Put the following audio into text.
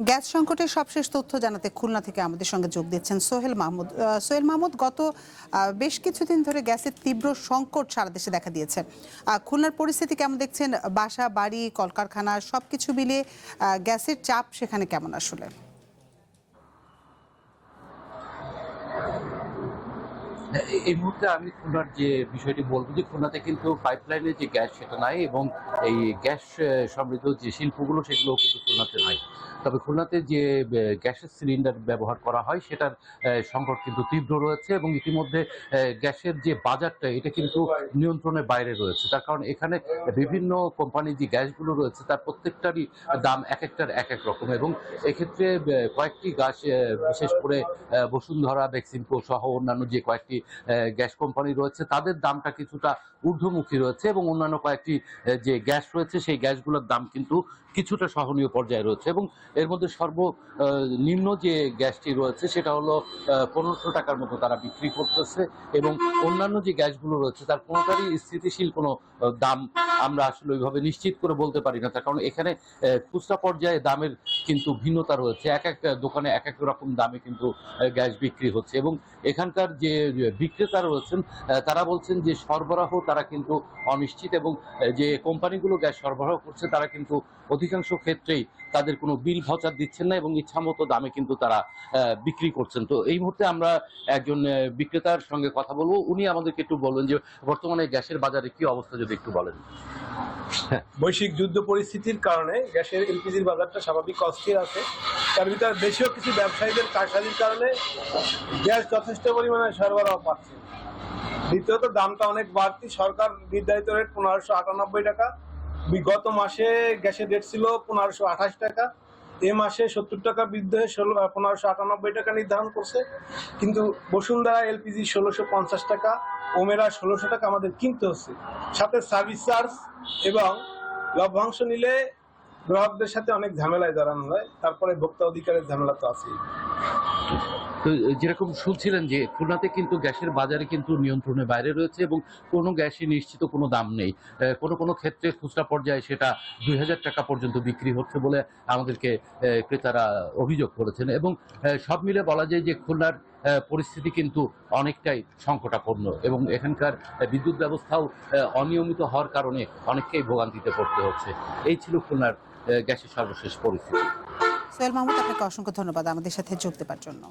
Gas সংকটের সবশেষ তথ্য জানাতে খুলনা থেকে আমাদের সঙ্গে যোগ দিচ্ছেন সোহেল মাহমুদ। সোহেল মাহমুদ, গত বেশ কিছুদিন ধরে গ্যাসের তীব্র সংকট সারা দেশে দেখা দিয়েছে। খুলনার পরিস্থিতি কেমন দেখছেন? বাসা, বাড়ি, কলকারখানা সবকিছু মিলিয়ে গ্যাসের চাপ সেখানে কেমন আসলে? এই মুহূর্তে আমি খুলনার যে বিষয়টি বলবো যে খুলনাতে কিন্তু পাইপলাইনের যে গ্যাস সেটা নাই, এবং এই গ্যাস সমৃদ্ধ যে শিল্পগুলো সেগুলো কিন্তু খুলনাতে নাই। তবে খুলনাতে যে গ্যাসের সিলিন্ডার ব্যবহার করা হয় সেটার সংকট কিন্তু তীব্র রয়েছে, এবং ইতিমধ্যে গ্যাসের যে বাজারটা এটা কিন্তু নিয়ন্ত্রণের বাইরে রয়েছে। তার কারণ এখানে বিভিন্ন কোম্পানির যে গ্যাসগুলো রয়েছে তার প্রত্যেকটারই দাম এক একটার এক এক রকম, এবং এক্ষেত্রে কয়েকটি গ্যাস বিশেষ করে বসুন্ধরা, বেক্সিমকো সহ অন্যান্য যে কয়েকটি গ্যাস কোম্পানি রয়েছে তাদের দামটা কিছুটা ঊর্ধ্বমুখী রয়েছে, এবং অন্যান্য কয়েকটি যে গ্যাস রয়েছে সেই গ্যাসগুলোর দাম কিন্তু কিছুটা সহনীয় পর্যায়ে রয়েছে। এবং এর মধ্যে সর্বনিম্ন যে গ্যাসটি রয়েছে সেটা হলো 1500 টাকার মতো তারা বিক্রি করতেছে, এবং অন্যান্য যে গ্যাসগুলো রয়েছে তার কোনোটারই স্থিতিশীল কোনো দাম আমরা আসলে ওইভাবে নিশ্চিত করে বলতে পারি না। তার কারণ এখানে খুচরা পর্যায়ে দামের কিন্তু ভিন্নতা রয়েছে, এক এক দোকানে এক এক রকম দামে কিন্তু গ্যাস বিক্রি হচ্ছে, এবং এখানকার যে বিক্রেতা রয়েছেন তারা বলছেন যে সরবরাহ তারা কিন্তু অনিশ্চিত, এবং যে কোম্পানিগুলো গ্যাস সরবরাহ করছে তারা কিন্তু অধিকাংশ ক্ষেত্রেই তাদের কোনো বিল ভাউচার দিচ্ছেন না, এবং ইচ্ছামতো দামে কিন্তু তারা বিক্রি করছেন। তো এই মুহূর্তে আমরা একজন বিক্রেতার সঙ্গে কথা বলবো, উনি আমাদেরকে একটু বলবেন যে বর্তমানে গ্যাসের বাজারে কি অবস্থা, যদি একটু বলেন। বৈশ্বিক যুদ্ধ পরিস্থিতির কারণে গ্যাসের এলপিজির বাজারটা স্বাভাবিক অস্থির আছে। তার ভিতরে দেশীয় কিছু ব্যবসায়ীদের কারসাজির কারণে গ্যাস যথেষ্ট পরিমাণে সরবরাহ পাচ্ছে। দ্বিতীয়ত দামটা অনেক বাড়তি। সরকার নির্ধারিত রেট 1598 টাকা। বিগত মাসে গ্যাসের রেট ছিল 1528 টাকা। এ মাসে 70 টাকা বৃদ্ধি হয়ে 1598 টাকা নির্ধারণ করছে। কিন্তু বসুন্ধরা এলপিজি 1650 টাকা, ওমেরা 1600 টাকা আমাদের কিনতে হচ্ছে। সাথে সার্ভিস চার্জ এবং লভ্যাংশ নিলে গ্রাহকদের সাথে অনেক ঝামেলায় জড়ানো হয়। তারপরে ভোক্তা অধিকারের ঝামেলা তো আছেই। তো যেরকম শুনছিলেন যে খুলনাতে কিন্তু গ্যাসের বাজারে কিন্তু নিয়ন্ত্রণের বাইরে রয়েছে, এবং কোনো গ্যাসই নিশ্চিত কোনো দাম নেই। কোনো কোনো ক্ষেত্রে খুচরা পর্যায়ে সেটা 2000 টাকা পর্যন্ত বিক্রি হচ্ছে বলে আমাদেরকে ক্রেতারা অভিযোগ করেছেন, এবং সব মিলে বলা যায় যে খুলনার পরিস্থিতি কিন্তু অনেকটাই সংকটাপন্ন, এবং এখানকার বিদ্যুৎ ব্যবস্থাও অনিয়মিত হওয়ার কারণে অনেককেই ভোগান্তিতে পড়তে হচ্ছে। এই ছিল খুলনার গ্যাসের সর্বশেষ পরিস্থিতি। সোহেল মাহমুদ, আপনাকে অসংখ্য ধন্যবাদ আমাদের সাথে যোগ দেওয়ার জন্য।